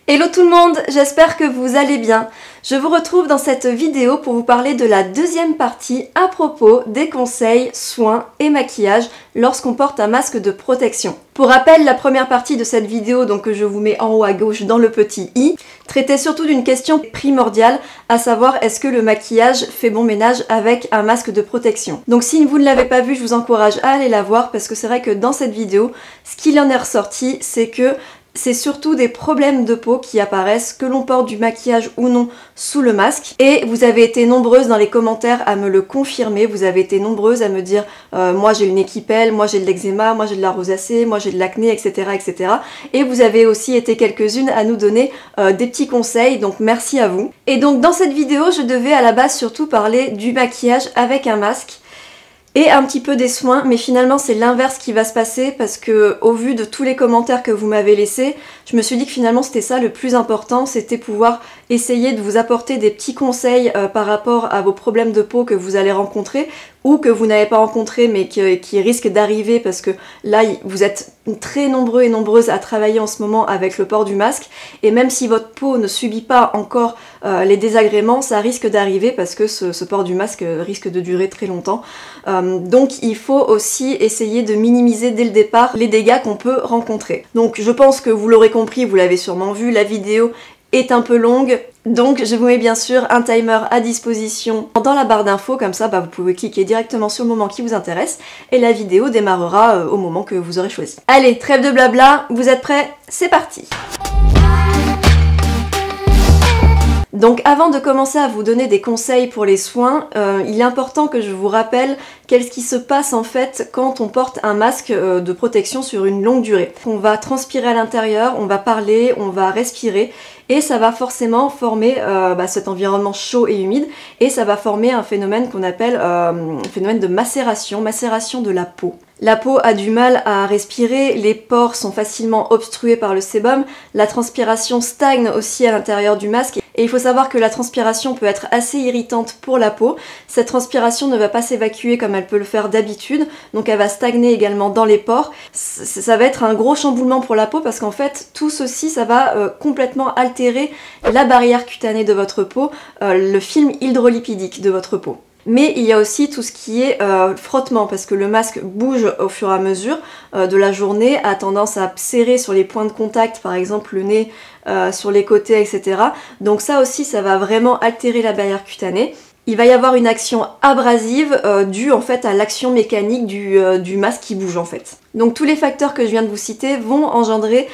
Hello tout le monde, j'espère que vous allez bien. Je vous retrouve dans cette vidéo pour vous parler de la deuxième partie à propos des conseils, soins et maquillage lorsqu'on porte un masque de protection. Pour rappel, la première partie de cette vidéo, donc que je vous mets en haut à gauche dans le petit i, traitait surtout d'une question primordiale, à savoir est-ce que le maquillage fait bon ménage avec un masque de protection. Donc si vous ne l'avez pas vu, je vous encourage à aller la voir parce que c'est vrai que dans cette vidéo, ce qu'il en est ressorti, c'est que c'est surtout des problèmes de peau qui apparaissent, que l'on porte du maquillage ou non sous le masque. Et vous avez été nombreuses dans les commentaires à me le confirmer, vous avez été nombreuses à me dire moi j'ai le nez qui pèle, moi j'ai de l'eczéma, moi j'ai de la rosacée, moi j'ai de l'acné, etc., etc. Et vous avez aussi été quelques-unes à nous donner des petits conseils, donc merci à vous. Et donc dans cette vidéo, je devais à la base surtout parler du maquillage avec un masque et un petit peu des soins, mais finalement c'est l'inverse qui va se passer parce que au vu de tous les commentaires que vous m'avez laissés, je me suis dit que finalement c'était ça le plus important, c'était pouvoir essayer de vous apporter des petits conseils par rapport à vos problèmes de peau que vous allez rencontrer ou que vous n'avez pas rencontré mais qui risquent d'arriver parce que là vous êtes très nombreux et nombreuses à travailler en ce moment avec le port du masque et même si votre peau ne subit pas encore les désagréments, ça risque d'arriver parce que ce port du masque risque de durer très longtemps. Donc il faut aussi essayer de minimiser dès le départ les dégâts qu'on peut rencontrer. Donc je pense que vous l'aurez compris, vous l'avez sûrement vu, la vidéo est un peu longue, donc je vous mets bien sûr un timer à disposition dans la barre d'infos, comme ça vous pouvez cliquer directement sur le moment qui vous intéresse et la vidéo démarrera au moment que vous aurez choisi. Allez, trêve de blabla, vous êtes prêts? C'est parti! Donc avant de commencer à vous donner des conseils pour les soins, il est important que je vous rappelle qu'est-ce qui se passe en fait quand on porte un masque de protection sur une longue durée. On va transpirer à l'intérieur, on va parler, on va respirer et ça va forcément former cet environnement chaud et humide et ça va former un phénomène qu'on appelle un phénomène de macération de la peau. La peau a du mal à respirer, les pores sont facilement obstrués par le sébum, la transpiration stagne aussi à l'intérieur du masque et il faut savoir que la transpiration peut être assez irritante pour la peau. Cette transpiration ne va pas s'évacuer comme elle peut le faire d'habitude, donc elle va stagner également dans les pores. Ça va être un gros chamboulement pour la peau parce qu'en fait tout ceci ça va complètement altérer la barrière cutanée de votre peau, le film hydrolipidique de votre peau. Mais il y a aussi tout ce qui est frottement parce que le masque bouge au fur et à mesure de la journée, a tendance à serrer sur les points de contact, par exemple le nez, sur les côtés, etc. Donc ça aussi, ça va vraiment altérer la barrière cutanée. Il va y avoir une action abrasive due en fait à l'action mécanique du masque qui bouge en fait. Donc tous les facteurs que je viens de vous citer vont engendrer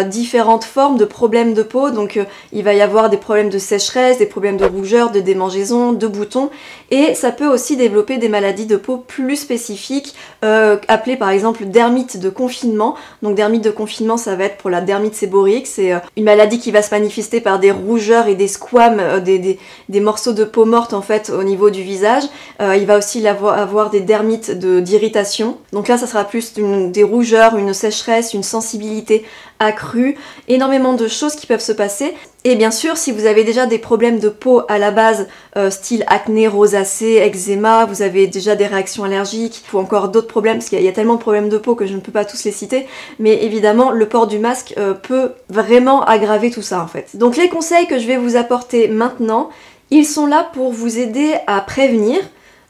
différentes formes de problèmes de peau. Donc il va y avoir des problèmes de sécheresse, des problèmes de rougeur, de démangeaison, de boutons. Et ça peut aussi développer des maladies de peau plus spécifiques, appelées par exemple dermite de confinement. Donc dermite de confinement, ça va être pour la dermite séborrhéique. C'est une maladie qui va se manifester par des rougeurs et des squames, des morceaux de peau morte en fait au niveau du visage. Il va aussi avoir des dermites d'irritation. Donc là, ça sera plus des rougeurs, une sécheresse, une sensibilité accrue, énormément de choses qui peuvent se passer. Et bien sûr, si vous avez déjà des problèmes de peau à la base, style acné, rosacée, eczéma, vous avez déjà des réactions allergiques, ou encore d'autres problèmes, parce qu'il y a tellement de problèmes de peau que je ne peux pas tous les citer, mais évidemment, le port du masque peut vraiment aggraver tout ça en fait. Donc les conseils que je vais vous apporter maintenant, ils sont là pour vous aider à prévenir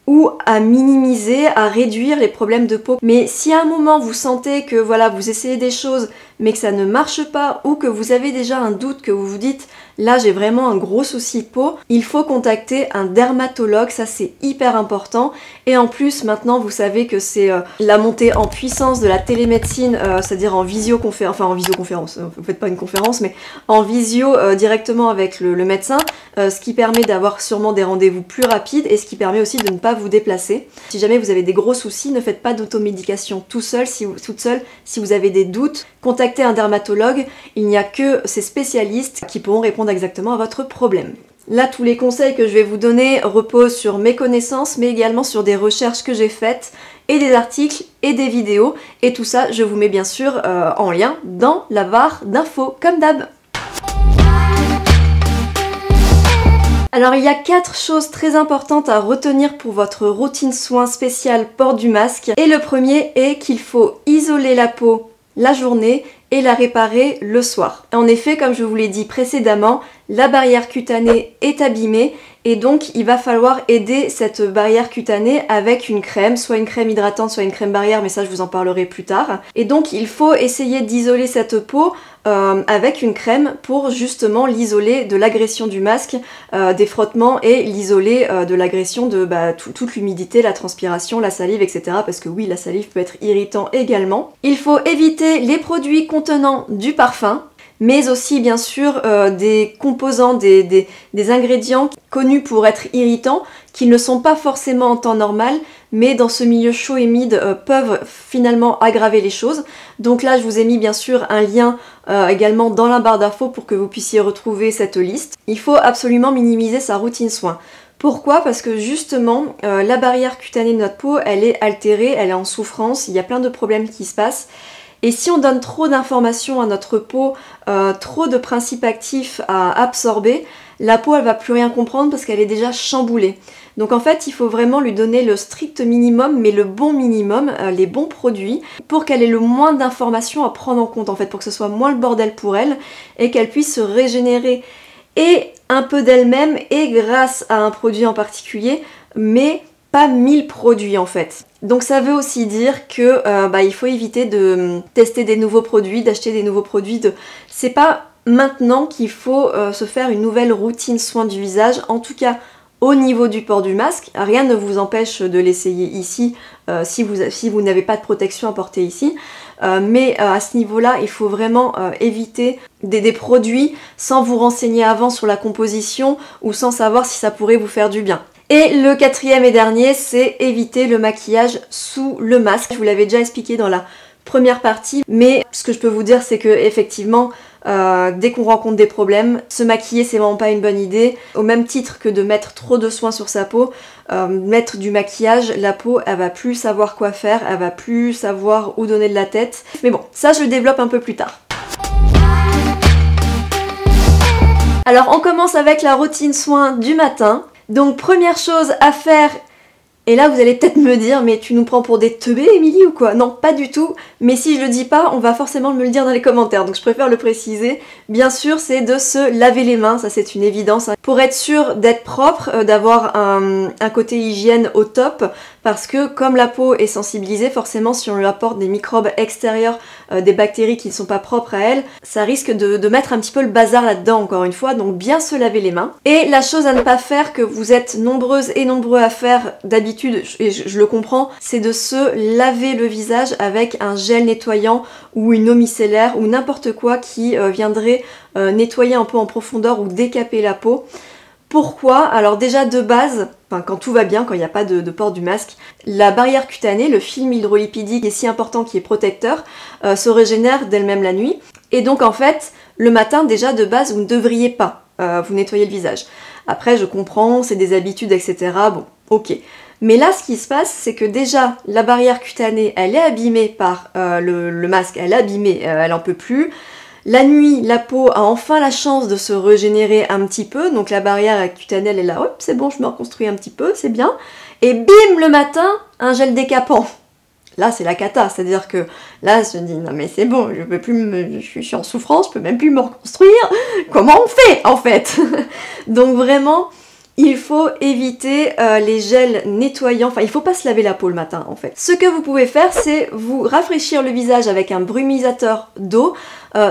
ou à minimiser, à réduire les problèmes de peau. Mais si à un moment vous sentez que voilà, vous essayez des choses mais que ça ne marche pas ou que vous avez déjà un doute, que vous vous dites là j'ai vraiment un gros souci de peau, il faut contacter un dermatologue, ça c'est hyper important. Et en plus maintenant vous savez que c'est la montée en puissance de la télémédecine, c'est-à-dire en visioconférence, enfin en visioconférence, vous faites pas une conférence mais en visio directement avec le médecin, ce qui permet d'avoir sûrement des rendez-vous plus rapides et ce qui permet aussi de ne pas vous déplacer. Si jamais vous avez des gros soucis, ne faites pas d'automédication toute seule si vous avez des doutes, contactez un dermatologue, il n'y a que ces spécialistes qui pourront répondre exactement à votre problème. Là, tous les conseils que je vais vous donner reposent sur mes connaissances, mais également sur des recherches que j'ai faites, et des articles, et des vidéos, et tout ça, je vous mets bien sûr en lien dans la barre d'infos, comme d'hab. Alors il y a 4 choses très importantes à retenir pour votre routine soin spéciale port du masque. Et le premier est qu'il faut isoler la peau la journée et la réparer le soir. En effet, comme je vous l'ai dit précédemment, la barrière cutanée est abîmée et donc il va falloir aider cette barrière cutanée avec une crème, soit une crème hydratante, soit une crème barrière, mais ça je vous en parlerai plus tard. Et donc il faut essayer d'isoler cette peau avec une crème pour justement l'isoler de l'agression du masque, des frottements et l'isoler de l'agression de toute l'humidité, la transpiration, la salive, etc. Parce que oui, la salive peut être irritant également. Il faut éviter les produits contenant du parfum, mais aussi bien sûr des composants, des ingrédients connus pour être irritants, qui ne sont pas forcément en temps normal, mais dans ce milieu chaud et humide peuvent finalement aggraver les choses. Donc là je vous ai mis bien sûr un lien également dans la barre d'infos pour que vous puissiez retrouver cette liste. Il faut absolument minimiser sa routine soin. Pourquoi? Parce que justement la barrière cutanée de notre peau elle est altérée, elle est en souffrance, il y a plein de problèmes qui se passent. Et si on donne trop d'informations à notre peau, trop de principes actifs à absorber, la peau elle va plus rien comprendre parce qu'elle est déjà chamboulée. Donc en fait il faut vraiment lui donner le strict minimum, mais le bon minimum, les bons produits, pour qu'elle ait le moins d'informations à prendre en compte en fait, pour que ce soit moins le bordel pour elle et qu'elle puisse se régénérer et un peu d'elle-même et grâce à un produit en particulier, mais pas 1000 produits en fait. Donc ça veut aussi dire que il faut éviter de tester des nouveaux produits, d'acheter des nouveaux produits. C'est pas maintenant qu'il faut se faire une nouvelle routine soin du visage, en tout cas au niveau du port du masque. Rien ne vous empêche de l'essayer ici si vous n'avez pas de protection à porter ici. Mais à ce niveau-là, il faut vraiment éviter des produits sans vous renseigner avant sur la composition ou sans savoir si ça pourrait vous faire du bien. Et le quatrième et dernier, c'est éviter le maquillage sous le masque. Je vous l'avais déjà expliqué dans la première partie, mais ce que je peux vous dire, c'est que effectivement, dès qu'on rencontre des problèmes, se maquiller, c'est vraiment pas une bonne idée. Au même titre que de mettre trop de soin sur sa peau, mettre du maquillage, la peau, elle va plus savoir quoi faire, elle va plus savoir où donner de la tête. Mais bon, ça, je le développe un peu plus tard. Alors, on commence avec la routine soin du matin. Donc première chose à faire, et là vous allez peut-être me dire mais tu nous prends pour des teubés Émilie ou quoi? Non, pas du tout, mais si je le dis pas, on va forcément me le dire dans les commentaires, donc je préfère le préciser. Bien sûr, c'est de se laver les mains, ça c'est une évidence, pour être sûr d'être propre, d'avoir un côté hygiène au top, parce que comme la peau est sensibilisée, forcément si on lui apporte des microbes extérieurs, des bactéries qui ne sont pas propres à elle, ça risque de mettre un petit peu le bazar là-dedans encore une fois, donc bien se laver les mains. Et la chose à ne pas faire, que vous êtes nombreuses et nombreux à faire d'habitude, et je le comprends, c'est de se laver le visage avec un gel nettoyant ou une eau micellaire ou n'importe quoi qui viendrait nettoyer un peu en profondeur ou décaper la peau. Pourquoi? Alors déjà de base, quand tout va bien, quand il n'y a pas de port du masque, la barrière cutanée, le film hydrolipidique est si important, qui est protecteur, se régénère d'elle-même la nuit. Et donc en fait, le matin déjà de base, vous ne devriez pas vous nettoyer le visage. Après je comprends, c'est des habitudes, etc. Bon, ok. Mais là ce qui se passe, c'est que déjà la barrière cutanée, elle est abîmée par le masque, elle est abîmée, elle en peut plus. La nuit, la peau a enfin la chance de se régénérer un petit peu, donc la barrière cutanée elle est là, hop c'est bon, je me reconstruis un petit peu, c'est bien. Et bim, le matin, un gel décapant. Là c'est la cata, c'est-à-dire que là je me dis non mais c'est bon, je peux plus je suis en souffrance, je peux même plus me reconstruire. Comment on fait en fait? Donc vraiment, il faut éviter les gels nettoyants, enfin il faut pas se laver la peau le matin en fait. Ce que vous pouvez faire, c'est vous rafraîchir le visage avec un brumisateur d'eau.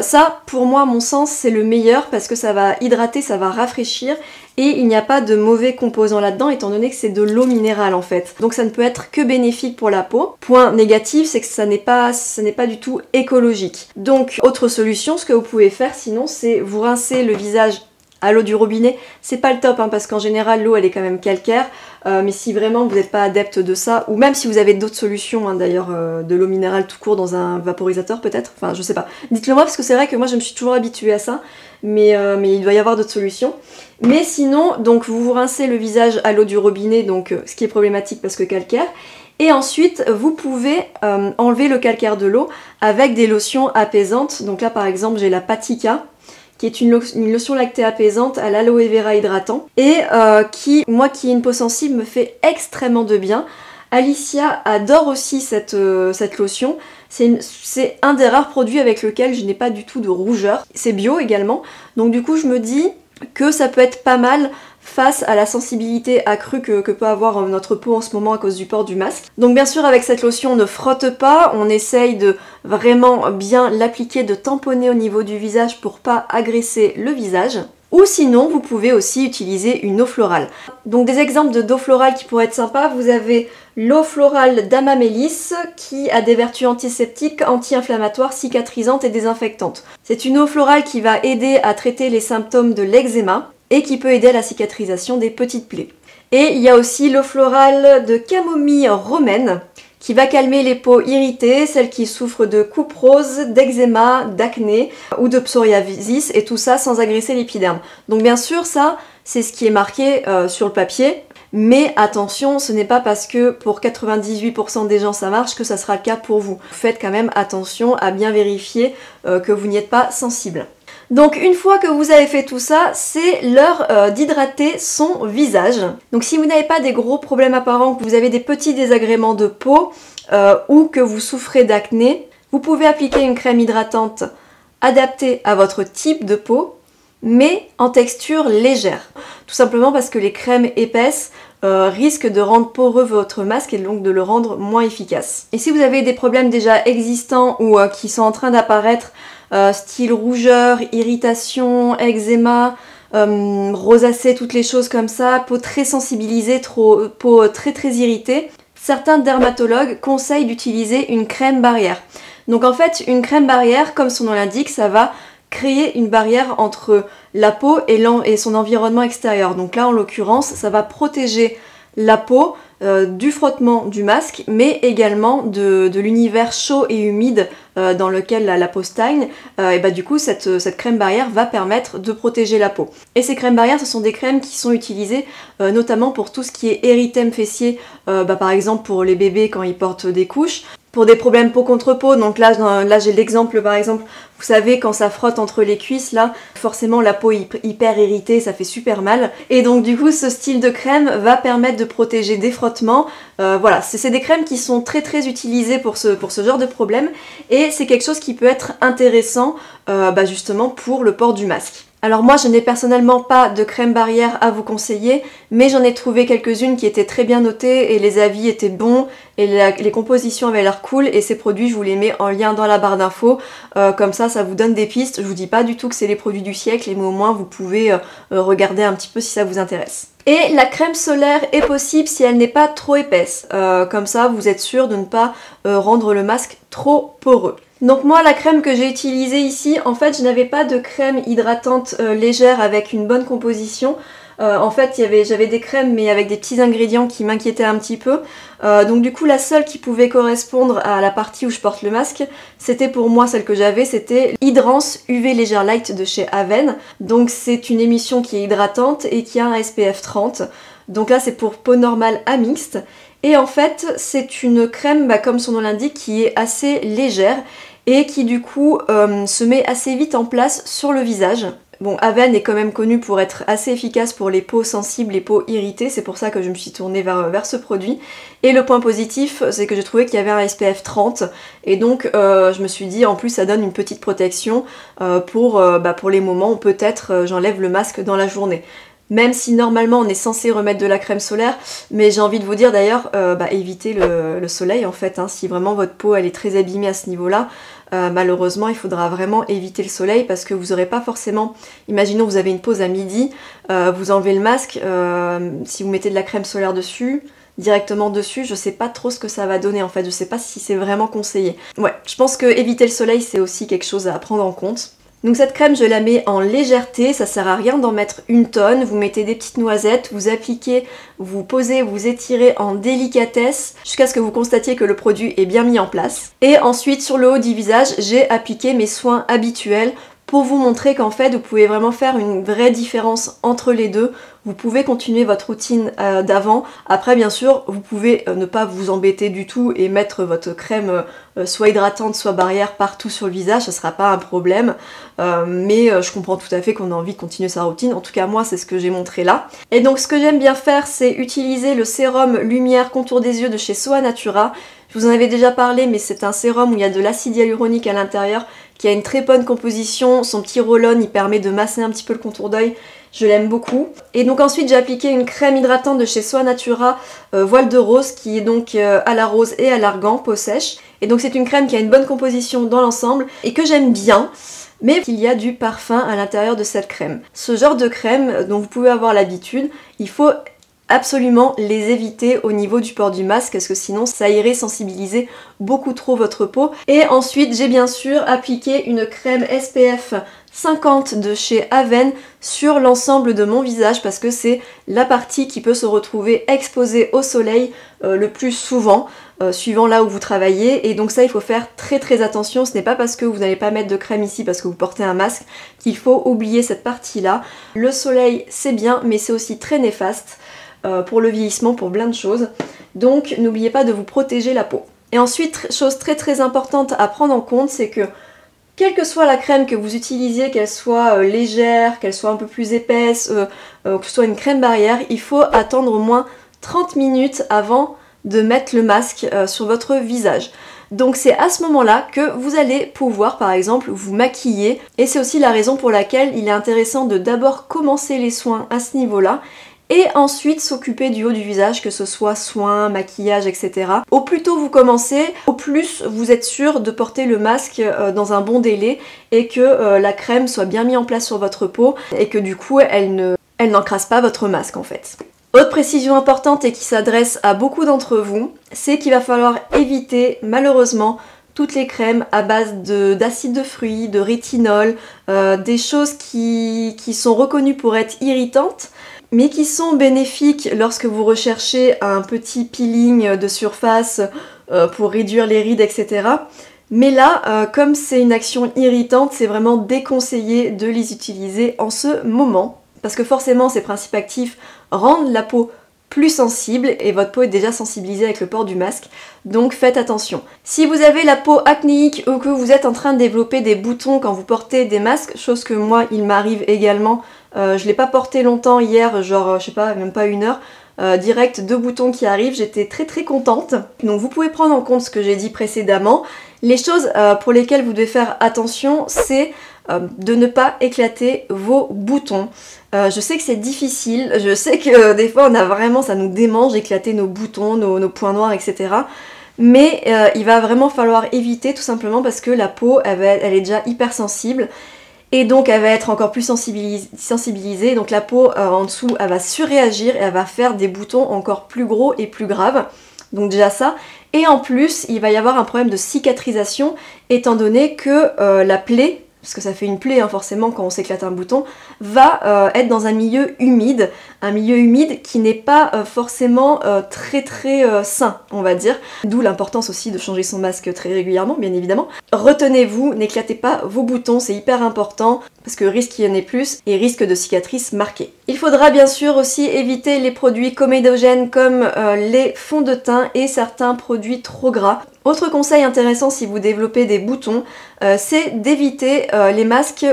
Ça, pour moi, à mon sens, c'est le meilleur parce que ça va hydrater, ça va rafraîchir et il n'y a pas de mauvais composants là-dedans étant donné que c'est de l'eau minérale en fait. Donc ça ne peut être que bénéfique pour la peau. Point négatif, c'est que ça n'est pas du tout écologique. Donc, autre solution, ce que vous pouvez faire sinon, c'est vous rincer le visage à l'eau du robinet. C'est pas le top parce qu'en général l'eau elle est quand même calcaire, mais si vraiment vous n'êtes pas adepte de ça, ou même si vous avez d'autres solutions d'ailleurs, de l'eau minérale tout court dans un vaporisateur peut-être, enfin je sais pas, dites-le moi parce que c'est vrai que moi je me suis toujours habituée à ça, mais il doit y avoir d'autres solutions. Mais sinon, donc vous vous rincez le visage à l'eau du robinet, donc ce qui est problématique parce que calcaire. Et ensuite, vous pouvez enlever le calcaire de l'eau avec des lotions apaisantes. Donc là par exemple j'ai la Patika, qui est une lotion lactée apaisante à l'aloe vera hydratant et qui, moi qui ai une peau sensible, me fait extrêmement de bien. Alicia adore aussi cette lotion C'est un des rares produits avec lequel je n'ai pas du tout de rougeur. C'est bio également, donc du coup je me dis que ça peut être pas mal face à la sensibilité accrue que peut avoir notre peau en ce moment à cause du port du masque. Donc bien sûr avec cette lotion on ne frotte pas, on essaye de vraiment bien l'appliquer, de tamponner au niveau du visage pour pas agresser le visage. Ou sinon, vous pouvez aussi utiliser une eau florale. Donc des exemples d'eau florale qui pourraient être sympas, vous avez l'eau florale d'Amamélis qui a des vertus antiseptiques, anti-inflammatoires, cicatrisantes et désinfectantes. C'est une eau florale qui va aider à traiter les symptômes de l'eczéma et qui peut aider à la cicatrisation des petites plaies. Et il y a aussi l'eau florale de camomille romaine qui va calmer les peaux irritées, celles qui souffrent de coupe rose, d'eczéma, d'acné ou de psoriasis, et tout ça sans agresser l'épiderme. Donc bien sûr, ça, c'est ce qui est marqué sur le papier, mais attention, ce n'est pas parce que pour 98% des gens ça marche que ça sera le cas pour vous. Faites quand même attention à bien vérifier que vous n'y êtes pas sensible. Donc une fois que vous avez fait tout ça, c'est l'heure d'hydrater son visage. Donc si vous n'avez pas des gros problèmes apparents, que vous avez des petits désagréments de peau ou que vous souffrez d'acné, vous pouvez appliquer une crème hydratante adaptée à votre type de peau, mais en texture légère. Tout simplement parce que les crèmes épaisses risquent de rendre poreux votre masque et donc de le rendre moins efficace. Et si vous avez des problèmes déjà existants ou qui sont en train d'apparaître, style rougeur, irritation, eczéma, rosacée, toutes les choses comme ça, peau très sensibilisée, peau très irritée, certains dermatologues conseillent d'utiliser une crème barrière. Donc en fait, une crème barrière, comme son nom l'indique, ça va créer une barrière entre la peau et son environnement extérieur. Donc là, en l'occurrence, ça va protéger la peau du frottement du masque, mais également de l'univers chaud et humide dans lequel la peau stagne. Et bah du coup, cette crème barrière va permettre de protéger la peau. Et ces crèmes barrières, ce sont des crèmes qui sont utilisées notamment pour tout ce qui est érythème fessier, par exemple pour les bébés quand ils portent des couches. Pour des problèmes peau contre peau, donc là j'ai l'exemple par exemple, vous savez quand ça frotte entre les cuisses là, forcément la peau est hyper irritée, ça fait super mal. Et donc du coup ce style de crème va permettre de protéger des frottements. Voilà, c'est des crèmes qui sont très utilisées pour ce genre de problème et c'est quelque chose qui peut être intéressant justement pour le port du masque. Alors moi je n'ai personnellement pas de crème barrière à vous conseiller, mais j'en ai trouvé quelques-unes qui étaient très bien notées et les avis étaient bons et les compositions avaient l'air cool, et ces produits je vous les mets en lien dans la barre d'infos, comme ça vous donne des pistes. Je vous dis pas du tout que c'est les produits du siècle, mais au moins vous pouvez regarder un petit peu si ça vous intéresse. Et la crème solaire est possible si elle n'est pas trop épaisse, comme ça vous êtes sûr de ne pas rendre le masque trop poreux. Donc moi la crème que j'ai utilisée ici, en fait je n'avais pas de crème hydratante légère avec une bonne composition. En fait j'avais des crèmes mais avec des petits ingrédients qui m'inquiétaient un petit peu. Donc du coup la seule qui pouvait correspondre à la partie où je porte le masque, c'était pour moi celle que j'avais, c'était Hydrance UV Légère Light de chez Aven. Donc c'est une émulsion qui est hydratante et qui a un SPF 30. Donc là c'est pour peau normale à mixte. Et en fait c'est une crème, comme son nom l'indique, qui est assez légère et qui du coup se met assez vite en place sur le visage. Bon, Aven est quand même connu pour être assez efficace pour les peaux sensibles, les peaux irritées, c'est pour ça que je me suis tournée vers ce produit. Et le point positif, c'est que j'ai trouvé qu'il y avait un SPF 30, et donc je me suis dit, en plus ça donne une petite protection pour les moments où peut-être j'enlève le masque dans la journée. Même si normalement on est censé remettre de la crème solaire, mais j'ai envie de vous dire d'ailleurs, évitez le soleil en fait, hein. Si vraiment votre peau elle est très abîmée à ce niveau-là, malheureusement il faudra vraiment éviter le soleil, parce que vous n'aurez pas forcément, imaginons vous avez une pause à midi, vous enlevez le masque, si vous mettez de la crème solaire dessus, directement dessus, je sais pas trop ce que ça va donner en fait, je sais pas si c'est vraiment conseillé. Ouais, je pense que éviter le soleil c'est aussi quelque chose à prendre en compte. Donc cette crème je la mets en légèreté, ça sert à rien d'en mettre une tonne, vous mettez des petites noisettes, vous appliquez, vous posez, vous étirez en délicatesse jusqu'à ce que vous constatiez que le produit est bien mis en place. Et ensuite sur le haut du visage, j'ai appliqué mes soins habituels pour vous montrer qu'en fait vous pouvez vraiment faire une vraie différence entre les deux. Vous pouvez continuer votre routine d'avant. Après bien sûr vous pouvez ne pas vous embêter du tout et mettre votre crème soit hydratante soit barrière partout sur le visage, ça sera pas un problème. Mais je comprends tout à fait qu'on a envie de continuer sa routine. En tout cas moi c'est ce que j'ai montré là. Et donc ce que j'aime bien faire c'est utiliser le sérum lumière contour des yeux de chez Soa Natura. Je vous en avais déjà parlé mais c'est un sérum où il y a de l'acide hyaluronique à l'intérieur qui a une très bonne composition. Son petit roll-on il permet de masser un petit peu le contour d'œil. Je l'aime beaucoup. Et donc ensuite j'ai appliqué une crème hydratante de chez Soa Natura Voile de Rose qui est donc à la rose et à l'argan, peau sèche. Et donc c'est une crème qui a une bonne composition dans l'ensemble et que j'aime bien. Mais il y a du parfum à l'intérieur de cette crème. Ce genre de crème dont vous pouvez avoir l'habitude, il faut absolument les éviter au niveau du port du masque parce que sinon ça irait sensibiliser beaucoup trop votre peau. Et ensuite j'ai bien sûr appliqué une crème SPF 50 de chez Aven sur l'ensemble de mon visage parce que c'est la partie qui peut se retrouver exposée au soleil le plus souvent, suivant là où vous travaillez. Et donc ça il faut faire très attention, ce n'est pas parce que vous n'allez pas mettre de crème ici parce que vous portez un masque qu'il faut oublier cette partie là. Le soleil c'est bien mais c'est aussi très néfaste pour le vieillissement, pour plein de choses. Donc n'oubliez pas de vous protéger la peau. Et ensuite, chose très importante à prendre en compte, c'est que quelle que soit la crème que vous utilisiez, qu'elle soit légère, qu'elle soit un peu plus épaisse, que ce soit une crème barrière, il faut attendre au moins 30 minutes avant de mettre le masque sur votre visage. Donc c'est à ce moment-là que vous allez pouvoir par exemple vous maquiller. Et c'est aussi la raison pour laquelle il est intéressant de d'abord commencer les soins à ce niveau-là et ensuite s'occuper du haut du visage, que ce soit soins, maquillage, etc. Au plus tôt vous commencez, au plus vous êtes sûr de porter le masque dans un bon délai et que la crème soit bien mise en place sur votre peau et que du coup elle n'encrasse pas votre masque en fait. Autre précision importante et qui s'adresse à beaucoup d'entre vous, c'est qu'il va falloir éviter malheureusement toutes les crèmes à base d'acide de fruits, de rétinol, des choses qui sont reconnues pour être irritantes, mais qui sont bénéfiques lorsque vous recherchez un petit peeling de surface pour réduire les rides, etc. Mais là, comme c'est une action irritante, c'est vraiment déconseillé de les utiliser en ce moment, parce que forcément ces principes actifs rendent la peau plus sensible et votre peau est déjà sensibilisée avec le port du masque, donc faites attention. Si vous avez la peau acnéique ou que vous êtes en train de développer des boutons quand vous portez des masques, chose que moi il m'arrive également, je l'ai pas porté longtemps hier, genre je sais pas, même pas une heure, direct 2 boutons qui arrivent, j'étais très contente. Donc vous pouvez prendre en compte ce que j'ai dit précédemment. Les choses pour lesquelles vous devez faire attention, c'est de ne pas éclater vos boutons. Je sais que c'est difficile, je sais que des fois on a vraiment, ça nous démange d'éclater nos boutons, nos points noirs, etc. Mais il va vraiment falloir éviter tout simplement parce que la peau elle est déjà hyper sensible. Et donc elle va être encore plus sensibilisée, donc la peau en dessous elle va surréagir et elle va faire des boutons encore plus gros et plus graves. Donc déjà ça. Et en plus il va y avoir un problème de cicatrisation étant donné que la plaie, parce que ça fait une plaie hein, forcément quand on s'éclate un bouton, va être dans un milieu humide qui n'est pas forcément très sain, on va dire. D'où l'importance aussi de changer son masque très régulièrement, bien évidemment. Retenez-vous, n'éclatez pas vos boutons, c'est hyper important, parce que risque qu'il y en ait plus, et risque de cicatrices marquées. Il faudra bien sûr aussi éviter les produits comédogènes comme les fonds de teint et certains produits trop gras. Autre conseil intéressant si vous développez des boutons, c'est d'éviter les masques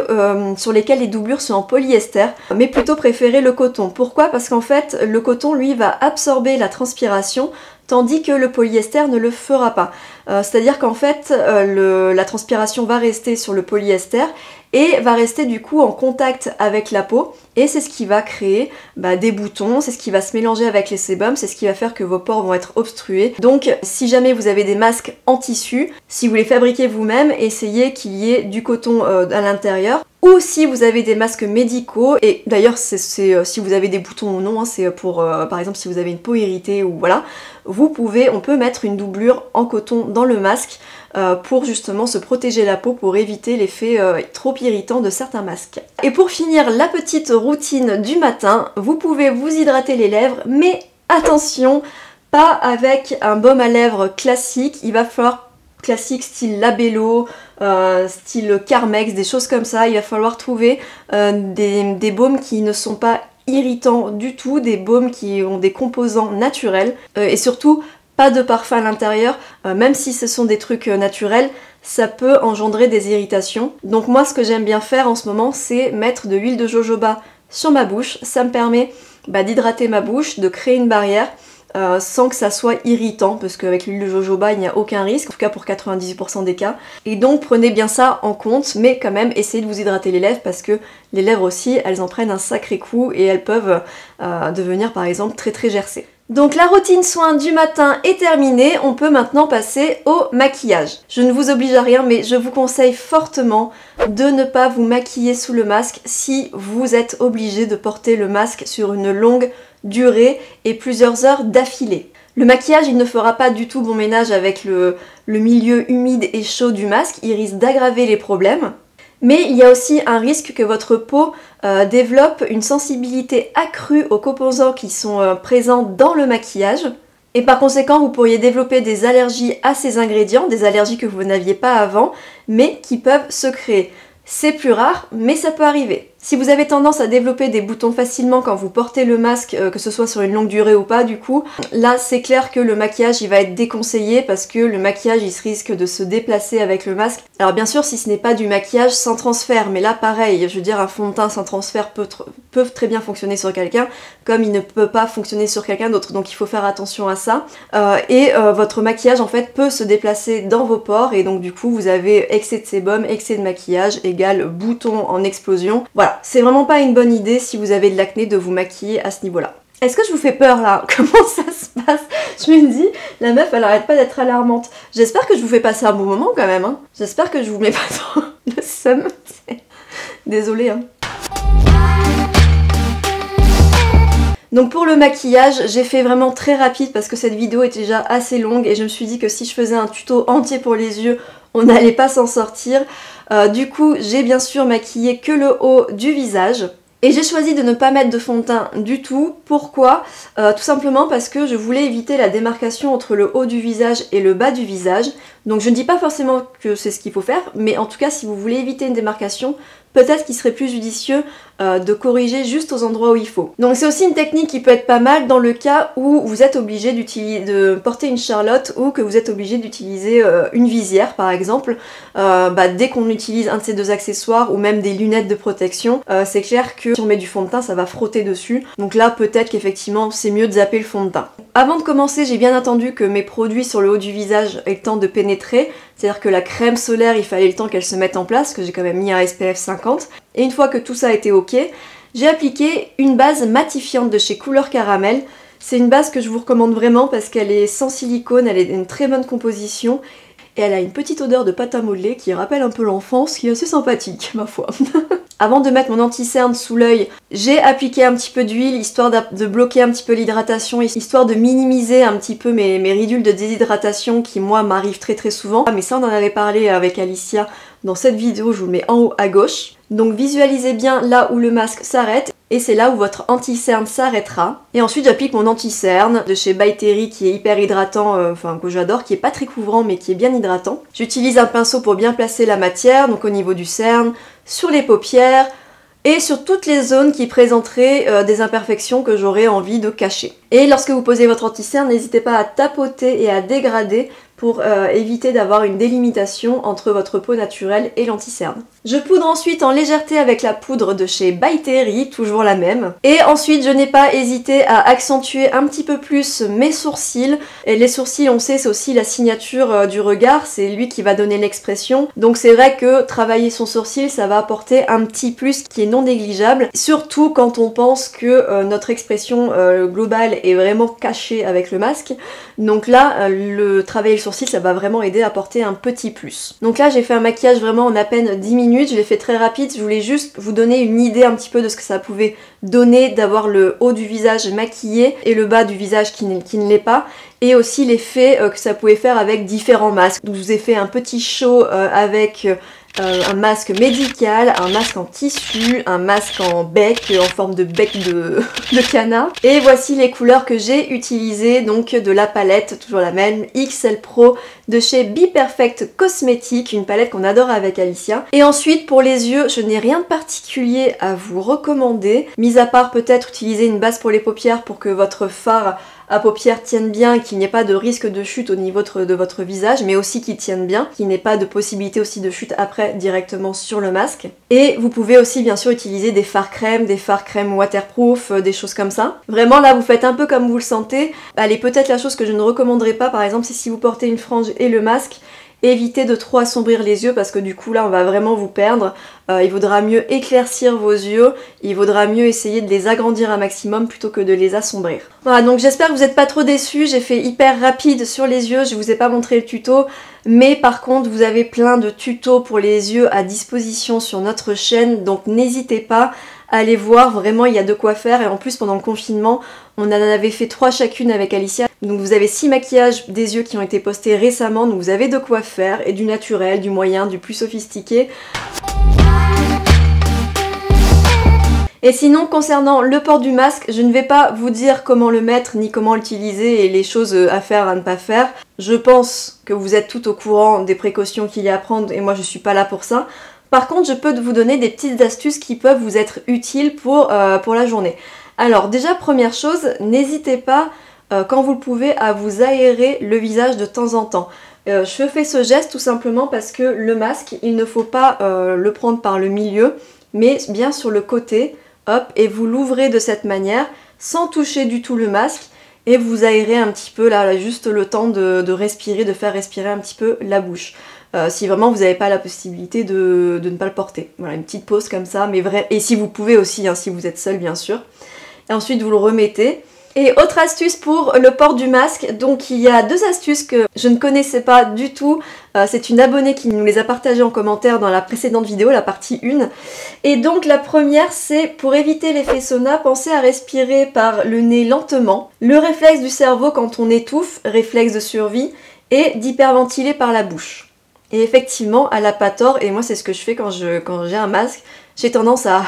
sur lesquels les doublures sont en polyester, mais plutôt préférer le coton. Pourquoi? Parce qu'en fait, le coton, lui, va absorber la transpiration, tandis que le polyester ne le fera pas. C'est-à-dire qu'en fait, la transpiration va rester sur le polyester et va rester du coup en contact avec la peau, et c'est ce qui va créer des boutons, c'est ce qui va se mélanger avec les sébums, c'est ce qui va faire que vos pores vont être obstrués. Donc si jamais vous avez des masques en tissu, si vous les fabriquez vous-même, essayez qu'il y ait du coton à l'intérieur. Ou si vous avez des masques médicaux, et d'ailleurs c'est si vous avez des boutons ou non, hein, c'est pour par exemple si vous avez une peau irritée ou voilà, on peut mettre une doublure en coton dans le masque pour justement se protéger la peau, pour éviter l'effet trop irritant de certains masques. Et pour finir la petite routine du matin, vous pouvez vous hydrater les lèvres, mais attention, pas avec un baume à lèvres classique, il va falloir classiques style Labello, style Carmex, des choses comme ça. Il va falloir trouver des baumes qui ne sont pas irritants du tout, des baumes qui ont des composants naturels et surtout pas de parfum à l'intérieur, même si ce sont des trucs naturels, ça peut engendrer des irritations. Donc moi ce que j'aime bien faire en ce moment, c'est mettre de l'huile de jojoba sur ma bouche. Ça me permet d'hydrater ma bouche, de créer une barrière sans que ça soit irritant, parce qu'avec l'huile de jojoba il n'y a aucun risque, en tout cas pour 98% des cas. Et donc prenez bien ça en compte, mais quand même essayez de vous hydrater les lèvres, parce que les lèvres aussi, elles en prennent un sacré coup et elles peuvent devenir par exemple très très gercées. Donc la routine soin du matin est terminée, on peut maintenant passer au maquillage. Je ne vous oblige à rien, mais je vous conseille fortement de ne pas vous maquiller sous le masque si vous êtes obligé de porter le masque sur une longue durée et plusieurs heures d'affilée. Le maquillage, il ne fera pas du tout bon ménage avec le milieu humide et chaud du masque, il risque d'aggraver les problèmes. Mais il y a aussi un risque que votre peau développe une sensibilité accrue aux composants qui sont présents dans le maquillage. Et par conséquent, vous pourriez développer des allergies à ces ingrédients, des allergies que vous n'aviez pas avant, mais qui peuvent se créer. C'est plus rare, mais ça peut arriver. Si vous avez tendance à développer des boutons facilement quand vous portez le masque, que ce soit sur une longue durée ou pas du coup, là c'est clair que le maquillage il va être déconseillé parce que le maquillage il risque de se déplacer avec le masque. Alors bien sûr si ce n'est pas du maquillage sans transfert, mais là pareil, je veux dire un fond de teint sans transfert peut très bien fonctionner sur quelqu'un, comme il ne peut pas fonctionner sur quelqu'un d'autre, donc il faut faire attention à ça. Votre maquillage en fait peut se déplacer dans vos pores et donc du coup vous avez excès de sébum, excès de maquillage égale bouton en explosion. Voilà. C'est vraiment pas une bonne idée si vous avez de l'acné de vous maquiller à ce niveau-là. Est-ce que je vous fais peur là? Comment ça se passe? Je me dis, la meuf elle arrête pas d'être alarmante. J'espère que je vous fais passer un bon moment quand même. Hein. J'espère que je vous mets pas trop le seum. Désolée. Hein. Donc pour le maquillage, j'ai fait vraiment très rapide parce que cette vidéo est déjà assez longue et je me suis dit que si je faisais un tuto entier pour les yeux, on n'allait pas s'en sortir. Du coup, j'ai bien sûr maquillé que le haut du visage. Et j'ai choisi de ne pas mettre de fond de teint du tout. Pourquoi? Tout simplement parce que je voulais éviter la démarcation entre le haut du visage et le bas du visage. Donc je ne dis pas forcément que c'est ce qu'il faut faire, mais en tout cas si vous voulez éviter une démarcation, peut-être qu'il serait plus judicieux de corriger juste aux endroits où il faut. Donc c'est aussi une technique qui peut être pas mal dans le cas où vous êtes obligé de porter une charlotte ou que vous êtes obligé d'utiliser une visière par exemple. Dès qu'on utilise un de ces deux accessoires ou même des lunettes de protection, c'est clair que si on met du fond de teint ça va frotter dessus. Donc là peut-être qu'effectivement c'est mieux de zapper le fond de teint. Avant de commencer, j'ai bien attendu que mes produits sur le haut du visage aient le temps de pénétrer, c'est-à-dire que la crème solaire, il fallait le temps qu'elle se mette en place, que j'ai quand même mis un SPF 50. Et une fois que tout ça a été ok, j'ai appliqué une base matifiante de chez Couleur Caramel. C'est une base que je vous recommande vraiment parce qu'elle est sans silicone, elle est d'une très bonne composition et elle a une petite odeur de pâte à modeler qui rappelle un peu l'enfance, qui est assez sympathique, ma foi. Avant de mettre mon anti-cerne sous l'œil, j'ai appliqué un petit peu d'huile histoire de bloquer un petit peu l'hydratation, histoire de minimiser un petit peu mes ridules de déshydratation qui moi m'arrivent très souvent. Mais ça on en avait parlé avec Alicia dans cette vidéo, je vous le mets en haut à gauche. Donc visualisez bien là où le masque s'arrête et c'est là où votre anti-cerne s'arrêtera. Et ensuite j'applique mon anti-cerne de chez By Terry qui est hyper hydratant, que j'adore, qui est pas très couvrant mais qui est bien hydratant. J'utilise un pinceau pour bien placer la matière, donc au niveau du cerne, sur les paupières et sur toutes les zones qui présenteraient des imperfections que j'aurais envie de cacher. Et lorsque vous posez votre anti-cerne, n'hésitez pas à tapoter et à dégrader pour éviter d'avoir une délimitation entre votre peau naturelle et l'anti-cerne. Je poudre ensuite en légèreté avec la poudre de chez By Terry, toujours la même. Et ensuite, je n'ai pas hésité à accentuer un petit peu plus mes sourcils. Et les sourcils, on sait, c'est aussi la signature du regard, c'est lui qui va donner l'expression. Donc c'est vrai que travailler son sourcil, ça va apporter un petit plus qui est non négligeable. Surtout quand on pense que notre expression globale est vraiment cachée avec le masque. Donc là, le travailler le sourcil, ça va vraiment aider à apporter un petit plus. Donc là, j'ai fait un maquillage vraiment en à peine 10 minutes. Je l'ai fait très rapide, je voulais juste vous donner une idée un petit peu de ce que ça pouvait donner d'avoir le haut du visage maquillé et le bas du visage qui ne l'est pas, et aussi l'effet que ça pouvait faire avec différents masques. Donc je vous ai fait un petit show avec un masque médical, un masque en tissu, un masque en bec, en forme de bec de canard. Et voici les couleurs que j'ai utilisées, donc de la palette, toujours la même, XL Pro de chez Be Perfect Cosmetics, une palette qu'on adore avec Alicia. Et ensuite pour les yeux, je n'ai rien de particulier à vous recommander, mis à part peut-être utiliser une base pour les paupières pour que votre fard à paupières tienne bien et qu'il n'y ait pas de risque de chute au niveau de votre visage, mais aussi qu'il tienne bien, qu'il n'ait pas de possibilité aussi de chute après directement sur le masque. Et vous pouvez aussi bien sûr utiliser des fards crème waterproof, des choses comme ça. Vraiment là vous faites un peu comme vous le sentez. Allez, peut-être la chose que je ne recommanderais pas par exemple, c'est si vous portez une frange et le masque, évitez de trop assombrir les yeux parce que du coup là on va vraiment vous perdre. Il vaudra mieux éclaircir vos yeux, il vaudra mieux essayer de les agrandir un maximum plutôt que de les assombrir. Voilà, donc j'espère que vous n'êtes pas trop déçus, j'ai fait hyper rapide sur les yeux, je vous ai pas montré le tuto, mais par contre vous avez plein de tutos pour les yeux à disposition sur notre chaîne, donc n'hésitez pas à aller voir, vraiment il y a de quoi faire. Et en plus pendant le confinement on en avait fait 3 chacune avec Alicia, donc vous avez 6 maquillages des yeux qui ont été postés récemment, donc vous avez de quoi faire, et du naturel, du moyen, du plus sophistiqué. Et sinon, concernant le port du masque, je ne vais pas vous dire comment le mettre ni comment l'utiliser et les choses à faire, à ne pas faire. Je pense que vous êtes tout au courant des précautions qu'il y a à prendre et moi je suis pas là pour ça. Par contre, je peux vous donner des petites astuces qui peuvent vous être utiles pour la journée. Alors déjà, première chose, n'hésitez pas, quand vous le pouvez, à vous aérer le visage de temps en temps. Je fais ce geste tout simplement parce que le masque, il ne faut pas le prendre par le milieu, mais bien sur le côté. Hop, et vous l'ouvrez de cette manière, sans toucher du tout le masque, et vous aérez un petit peu, là juste le temps de respirer, de faire respirer un petit peu la bouche. Si vraiment vous n'avez pas la possibilité de ne pas le porter. Voilà, une petite pause comme ça, mais vrai. Et si vous pouvez aussi, hein, si vous êtes seul bien sûr. Et ensuite vous le remettez. Et autre astuce pour le port du masque, donc il y a 2 astuces que je ne connaissais pas du tout. C'est une abonnée qui nous les a partagées en commentaire dans la précédente vidéo, la partie 1. Et donc la première, c'est pour éviter l'effet sauna, pensez à respirer par le nez lentement. Le réflexe du cerveau quand on étouffe, réflexe de survie, et d'hyperventiler par la bouche. Et effectivement, elle n'a pas tort, et moi c'est ce que je fais quand j'ai un masque. J'ai tendance à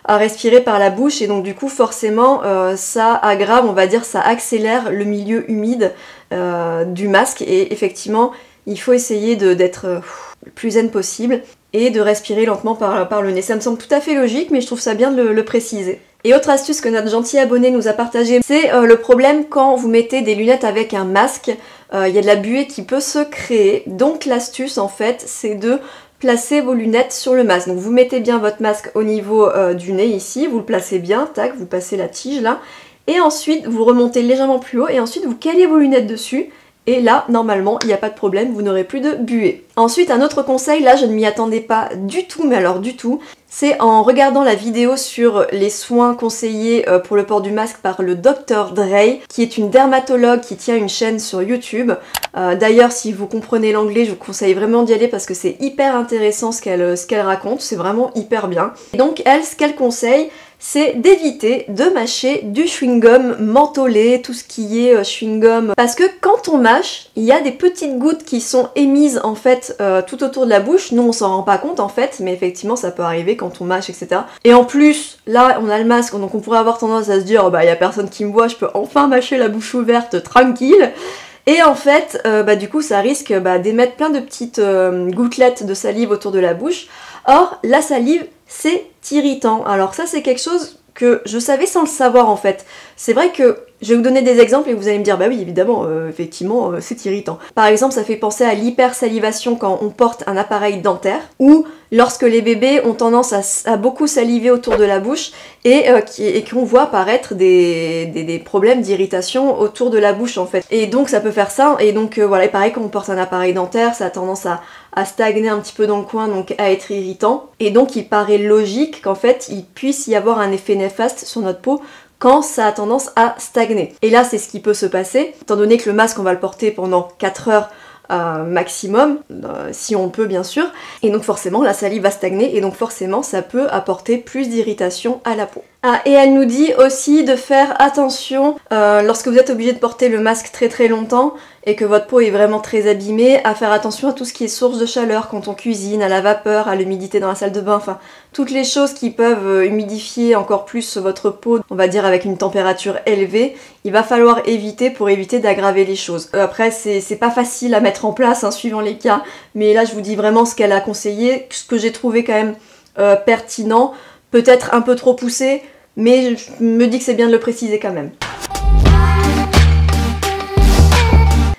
respirer par la bouche et donc du coup forcément ça aggrave, on va dire ça accélère le milieu humide du masque et effectivement il faut essayer d'être le plus zen possible et de respirer lentement par le nez. Ça me semble tout à fait logique mais je trouve ça bien de le préciser. Et autre astuce que notre gentil abonné nous a partagé, c'est le problème quand vous mettez des lunettes avec un masque, il y a de la buée qui peut se créer, donc l'astuce en fait c'est de placez vos lunettes sur le masque. Donc vous mettez bien votre masque au niveau du nez ici, vous le placez bien, tac, vous passez la tige là, et ensuite vous remontez légèrement plus haut, et ensuite vous calez vos lunettes dessus, et là, normalement, il n'y a pas de problème, vous n'aurez plus de buée. Ensuite, un autre conseil, là je ne m'y attendais pas du tout, mais alors du tout, c'est en regardant la vidéo sur les soins conseillés pour le port du masque par le Dr Dre, qui est une dermatologue qui tient une chaîne sur YouTube. D'ailleurs, si vous comprenez l'anglais, je vous conseille vraiment d'y aller parce que c'est hyper intéressant ce qu'elle raconte, c'est vraiment hyper bien. Et donc elle, ce qu'elle conseille, c'est d'éviter de mâcher du chewing-gum mentholé, tout ce qui est chewing-gum. Parce que quand on mâche, il y a des petites gouttes qui sont émises en fait tout autour de la bouche. Nous on s'en rend pas compte en fait, mais effectivement ça peut arriver quand on mâche, etc. Et en plus, là on a le masque, donc on pourrait avoir tendance à se dire, oh, bah il y a personne qui me voit, je peux enfin mâcher la bouche ouverte tranquille. Et en fait, du coup ça risque d'émettre plein de petites gouttelettes de salive autour de la bouche. Or, la salive, c'est irritant. Alors ça, c'est quelque chose que je savais sans le savoir en fait. C'est vrai que je vais vous donner des exemples et vous allez me dire, bah oui, évidemment, effectivement, c'est irritant. Par exemple, ça fait penser à l'hypersalivation quand on porte un appareil dentaire, ou lorsque les bébés ont tendance à beaucoup saliver autour de la bouche et qu'on voit apparaître des problèmes d'irritation autour de la bouche en fait. Et donc ça peut faire ça, et donc voilà, et pareil quand on porte un appareil dentaire, ça a tendance à stagner un petit peu dans le coin, donc à être irritant. Et donc il paraît logique qu'en fait il puisse y avoir un effet néfaste sur notre peau quand ça a tendance à stagner. Et là c'est ce qui peut se passer, étant donné que le masque on va le porter pendant 4 heures maximum, si on peut bien sûr, et donc forcément la salive va stagner et donc forcément ça peut apporter plus d'irritation à la peau. Ah, et elle nous dit aussi de faire attention lorsque vous êtes obligé de porter le masque très longtemps et que votre peau est vraiment très abîmée, à faire attention à tout ce qui est source de chaleur quand on cuisine, à la vapeur, à l'humidité dans la salle de bain, enfin toutes les choses qui peuvent humidifier encore plus votre peau, on va dire avec une température élevée, il va falloir éviter pour éviter d'aggraver les choses. Après c'est pas facile à mettre en place hein, suivant les cas, mais là je vous dis vraiment ce qu'elle a conseillé, ce que j'ai trouvé quand même pertinent, peut-être un peu trop poussé, mais je me dis que c'est bien de le préciser quand même.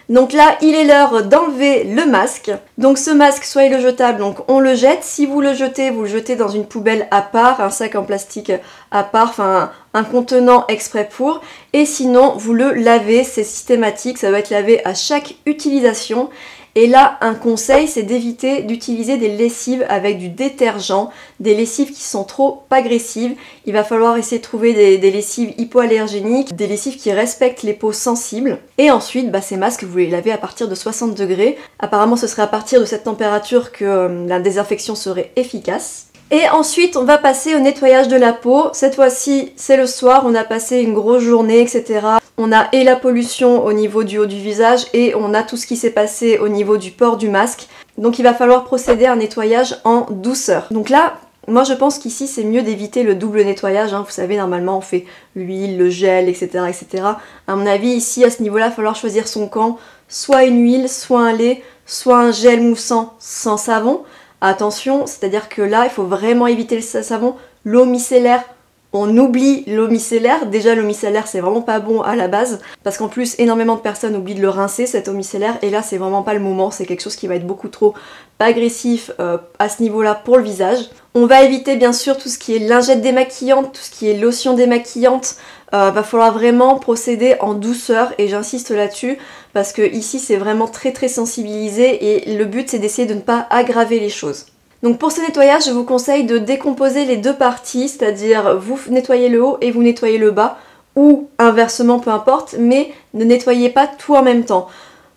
Donc là, il est l'heure d'enlever le masque. Donc ce masque, soit il est jetable, donc on le jette. Si vous le jetez dans une poubelle à part, un sac en plastique à part, enfin un contenant exprès pour. Et sinon, vous le lavez, c'est systématique, ça va être lavé à chaque utilisation. Et là, un conseil, c'est d'éviter d'utiliser des lessives avec du détergent, des lessives qui sont trop agressives. Il va falloir essayer de trouver des lessives hypoallergéniques, des lessives qui respectent les peaux sensibles. Et ensuite, ces masques, vous les lavez à partir de 60 degrés. Apparemment, ce serait à partir de cette température que la désinfection serait efficace. Et ensuite, on va passer au nettoyage de la peau. Cette fois-ci, c'est le soir, on a passé une grosse journée, etc. On a et la pollution au niveau du haut du visage et on a tout ce qui s'est passé au niveau du port du masque. Donc il va falloir procéder à un nettoyage en douceur. Donc là, moi je pense qu'ici c'est mieux d'éviter le double nettoyage. Hein. Vous savez, normalement on fait l'huile, le gel, etc., etc. À mon avis, ici, à ce niveau-là, il va falloir choisir son camp. Soit une huile, soit un lait, soit un gel moussant sans savon. Attention, c'est-à-dire que là, il faut vraiment éviter le savon. L'eau micellaire, on oublie l'eau micellaire. Déjà, l'eau micellaire, c'est vraiment pas bon à la base. Parce qu'en plus, énormément de personnes oublient de le rincer, cette eau micellaire. Et là, c'est vraiment pas le moment. C'est quelque chose qui va être beaucoup trop agressif à ce niveau-là pour le visage. On va éviter, bien sûr, tout ce qui est lingette démaquillante, tout ce qui est lotion démaquillante. Va falloir vraiment procéder en douceur et j'insiste là-dessus parce que ici c'est vraiment très sensibilisé et le but c'est d'essayer de ne pas aggraver les choses. Donc pour ce nettoyage, je vous conseille de décomposer les deux parties, c'est-à-dire vous nettoyez le haut et vous nettoyez le bas ou inversement, peu importe, mais ne nettoyez pas tout en même temps.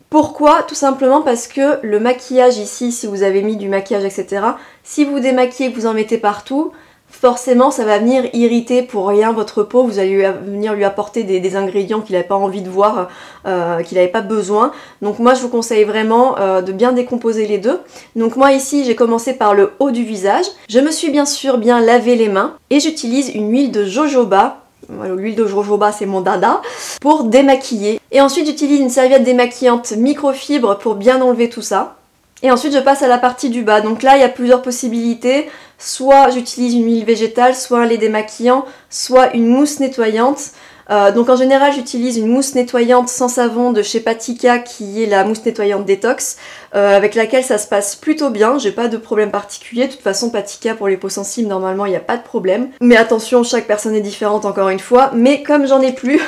Pourquoi? Tout simplement parce que le maquillage ici, si vous avez mis du maquillage, etc., si vous démaquillez et que vous en mettez partout, forcément ça va venir irriter pour rien votre peau, vous allez venir lui apporter des ingrédients qu'il n'avait pas envie de voir, qu'il n'avait pas besoin. Donc moi je vous conseille vraiment de bien décomposer les deux. Donc moi ici j'ai commencé par le haut du visage, je me suis bien sûr bien lavé les mains et j'utilise une huile de jojoba. Voilà, l'huile de jojoba c'est mon dada, pour démaquiller. Et ensuite j'utilise une serviette démaquillante microfibre pour bien enlever tout ça. Et ensuite je passe à la partie du bas, donc là il y a plusieurs possibilités, soit j'utilise une huile végétale, soit un lait démaquillant, soit une mousse nettoyante. Donc en général j'utilise une mousse nettoyante sans savon de chez Patika qui est la mousse nettoyante détox, avec laquelle ça se passe plutôt bien, j'ai pas de problème particulier. De toute façon Patika pour les peaux sensibles normalement il n'y a pas de problème. Mais attention, chaque personne est différente encore une fois, mais comme j'en ai plus...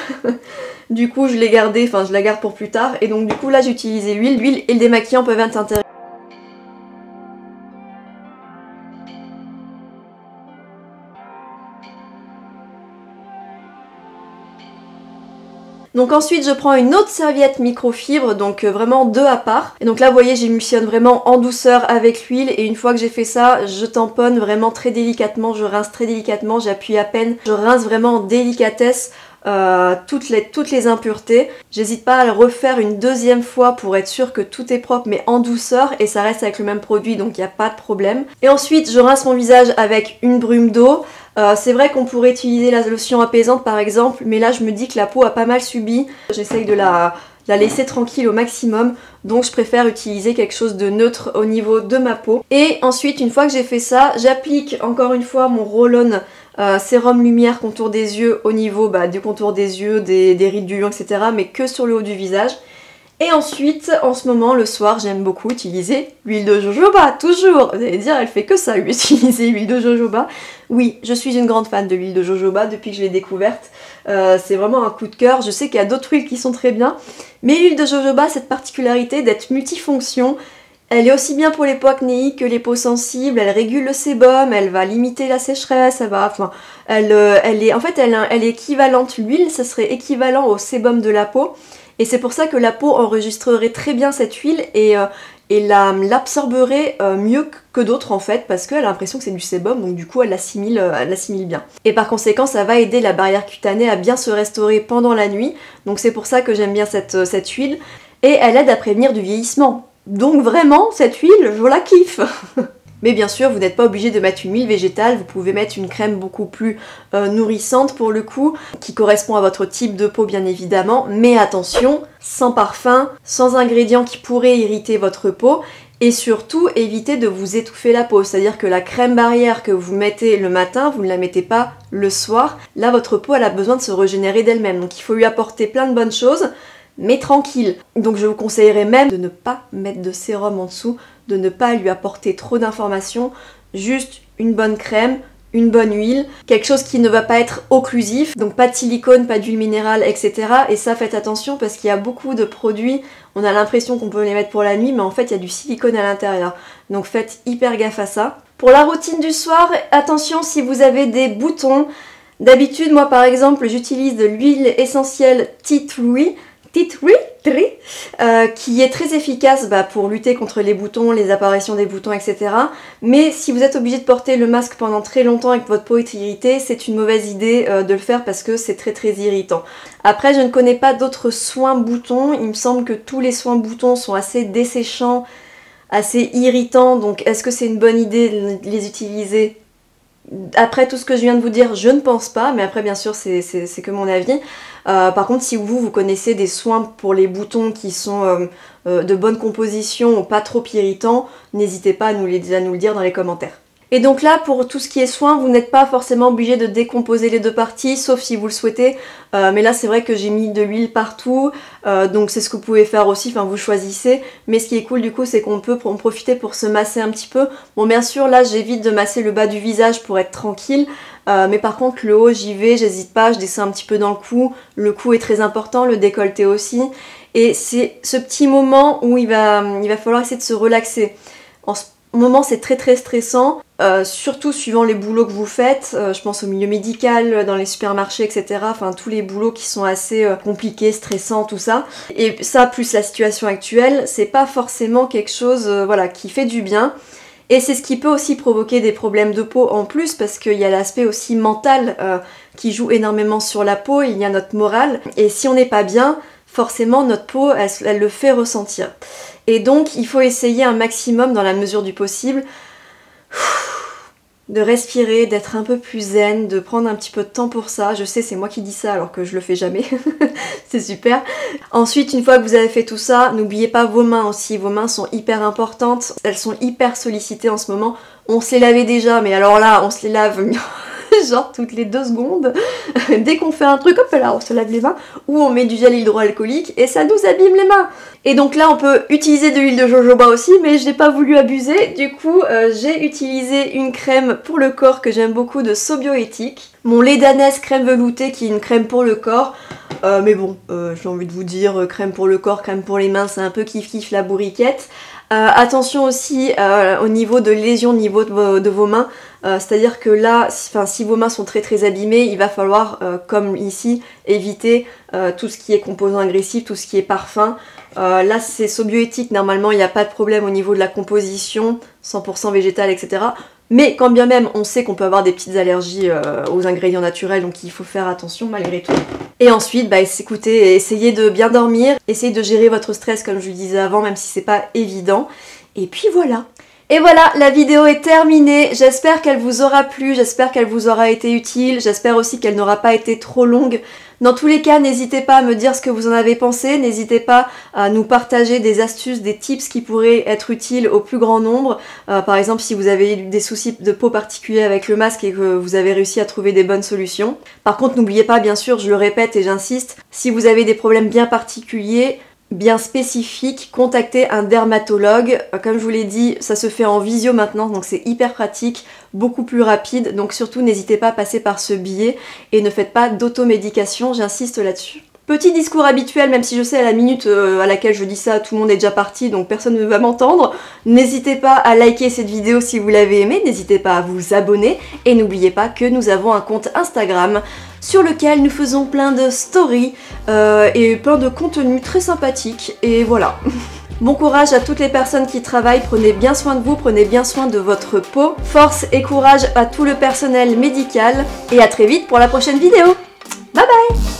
Du coup je l'ai gardé, enfin je la garde pour plus tard, et donc du coup là j'ai utilisé l'huile. L'huile et le démaquillant peuvent être intéressants. Donc ensuite je prends une autre serviette microfibre, donc vraiment deux à part. Et donc là vous voyez j'émulsionne vraiment en douceur avec l'huile et une fois que j'ai fait ça, je tamponne vraiment très délicatement, je rince très délicatement, j'appuie à peine, je rince vraiment en délicatesse toutes les impuretés. J'hésite pas à le refaire une deuxième fois pour être sûre que tout est propre mais en douceur et ça reste avec le même produit donc il n'y a pas de problème. Et ensuite je rince mon visage avec une brume d'eau. C'est vrai qu'on pourrait utiliser la lotion apaisante par exemple, mais là je me dis que la peau a pas mal subi. J'essaye de la laisser tranquille au maximum, donc je préfère utiliser quelque chose de neutre au niveau de ma peau. Et ensuite une fois que j'ai fait ça, j'applique encore une fois mon roll-on sérum lumière contour des yeux au niveau du contour des yeux, des rides du lion, etc. mais que sur le haut du visage. Et ensuite, en ce moment, le soir, j'aime beaucoup utiliser l'huile de jojoba, toujours. Vous allez dire, elle fait que ça, utiliser l'huile de jojoba. Oui, je suis une grande fan de l'huile de jojoba depuis que je l'ai découverte. C'est vraiment un coup de cœur. Je sais qu'il y a d'autres huiles qui sont très bien. Mais l'huile de jojoba a cette particularité d'être multifonction. Elle est aussi bien pour les peaux acnéiques que les peaux sensibles, elle régule le sébum, elle va limiter la sécheresse, elle est équivalente, l'huile ça serait équivalent au sébum de la peau Et c'est pour ça que la peau enregistrerait très bien cette huile et l'absorberait mieux que d'autres en fait, parce qu'elle a l'impression que c'est du sébum, donc du coup elle l'assimile bien. Et par conséquent, ça va aider la barrière cutanée à bien se restaurer pendant la nuit, donc c'est pour ça que j'aime bien cette huile. Et elle aide à prévenir du vieillissement. Donc vraiment, cette huile, je la kiffe. Mais bien sûr, vous n'êtes pas obligé de mettre une huile végétale, vous pouvez mettre une crème beaucoup plus nourrissante pour le coup, qui correspond à votre type de peau bien évidemment, mais attention, sans parfum, sans ingrédients qui pourraient irriter votre peau, et surtout évitez de vous étouffer la peau, c'est-à-dire que la crème barrière que vous mettez le matin, vous ne la mettez pas le soir. Là, votre peau, elle a besoin de se régénérer d'elle-même, donc il faut lui apporter plein de bonnes choses, mais tranquille. Donc je vous conseillerais même de ne pas mettre de sérum en dessous, de ne pas lui apporter trop d'informations, juste une bonne crème, une bonne huile, quelque chose qui ne va pas être occlusif, donc pas de silicone, pas d'huile minérale, etc. Et ça, faites attention parce qu'il y a beaucoup de produits, on a l'impression qu'on peut les mettre pour la nuit, mais en fait il y a du silicone à l'intérieur. Donc faites hyper gaffe à ça. Pour la routine du soir, attention si vous avez des boutons. D'habitude, moi par exemple, j'utilise de l'huile essentielle Tea Tree, qui est très efficace pour lutter contre les boutons, les apparitions des boutons, etc. Mais si vous êtes obligé de porter le masque pendant très longtemps et que votre peau est irritée, c'est une mauvaise idée de le faire parce que c'est très irritant. Après, je ne connais pas d'autres soins boutons, il me semble que tous les soins boutons sont assez desséchants, assez irritants, donc est-ce que c'est une bonne idée de les utiliser ? Après tout ce que je viens de vous dire, je ne pense pas, mais après bien sûr c'est que mon avis. Par contre, si vous connaissez des soins pour les boutons qui sont de bonne composition, pas trop irritants, n'hésitez pas à nous le dire dans les commentaires. Et donc là, pour tout ce qui est soin, vous n'êtes pas forcément obligé de décomposer les deux parties, sauf si vous le souhaitez. Mais là, c'est vrai que j'ai mis de l'huile partout, donc c'est ce que vous pouvez faire aussi, enfin vous choisissez. Mais ce qui est cool du coup, c'est qu'on peut en profiter pour se masser un petit peu. Bon, bien sûr, là, j'évite de masser le bas du visage pour être tranquille. Mais par contre, le haut, j'y vais, j'hésite pas, je descends un petit peu dans le cou. Le cou est très important, le décolleté aussi. Et c'est ce petit moment où il va falloir essayer de se relaxer. En ce moment, c'est très stressant, surtout suivant les boulots que vous faites. Je pense au milieu médical, dans les supermarchés, etc. Enfin, tous les boulots qui sont assez compliqués, stressants, tout ça. Et ça, plus la situation actuelle, c'est pas forcément quelque chose voilà, qui fait du bien. Et c'est ce qui peut aussi provoquer des problèmes de peau en plus, parce qu'il y a l'aspect aussi mental qui joue énormément sur la peau, il y a notre morale. Et si on n'est pas bien, forcément notre peau, elle le fait ressentir. Et donc il faut essayer un maximum dans la mesure du possible de respirer, d'être un peu plus zen, de prendre un petit peu de temps pour ça. Je sais, c'est moi qui dis ça alors que je le fais jamais. C'est super. Ensuite, une fois que vous avez fait tout ça, n'oubliez pas vos mains aussi. Vos mains sont hyper importantes. Elles sont hyper sollicitées en ce moment. On se les lavait déjà, mais alors là, on se les lave genre toutes les 2 secondes. Dès qu'on fait un truc, hop là, on se lave les mains. Ou on met du gel hydroalcoolique et ça nous abîme les mains. Et donc là, on peut utiliser de l'huile de jojoba aussi, mais je n'ai pas voulu abuser. Du coup, j'ai utilisé une crème pour le corps que j'aime beaucoup de Sobioéthique. Mon lait d'ânesse crème veloutée qui est une crème pour le corps. Mais bon, j'ai envie de vous dire, crème pour le corps, crème pour les mains, c'est un peu kiff la bourriquette. Attention aussi au niveau de lésions au niveau de vos mains, c'est-à-dire que là, si vos mains sont très abîmées, il va falloir, comme ici, éviter tout ce qui est composant agressif, tout ce qui est parfum. Là c'est Sobioéthique, normalement il n'y a pas de problème au niveau de la composition, 100% végétal, etc. Mais quand bien même on sait qu'on peut avoir des petites allergies aux ingrédients naturels, donc il faut faire attention malgré tout. Et ensuite, écoutez, essayez de bien dormir, essayez de gérer votre stress comme je vous disais avant, même si c'est pas évident. Et puis voilà. Et voilà, la vidéo est terminée, j'espère qu'elle vous aura plu, j'espère qu'elle vous aura été utile, j'espère aussi qu'elle n'aura pas été trop longue. Dans tous les cas, n'hésitez pas à me dire ce que vous en avez pensé, n'hésitez pas à nous partager des astuces, des tips qui pourraient être utiles au plus grand nombre. Par exemple, si vous avez eu des soucis de peau particuliers avec le masque et que vous avez réussi à trouver des bonnes solutions. Par contre, n'oubliez pas, bien sûr, je le répète et j'insiste, si vous avez des problèmes bien particuliers, bien spécifique, contactez un dermatologue. Comme je vous l'ai dit, ça se fait en visio maintenant, donc c'est hyper pratique, beaucoup plus rapide, donc surtout n'hésitez pas à passer par ce biais et ne faites pas d'automédication, j'insiste là-dessus. Petit discours habituel, même si je sais à la minute à laquelle je dis ça, tout le monde est déjà parti, donc personne ne va m'entendre. N'hésitez pas à liker cette vidéo si vous l'avez aimée, n'hésitez pas à vous abonner, et n'oubliez pas que nous avons un compte Instagram sur lequel nous faisons plein de stories et plein de contenus très sympathiques, et voilà. Bon courage à toutes les personnes qui travaillent, prenez bien soin de vous, prenez bien soin de votre peau. Force et courage à tout le personnel médical, et à très vite pour la prochaine vidéo. Bye bye!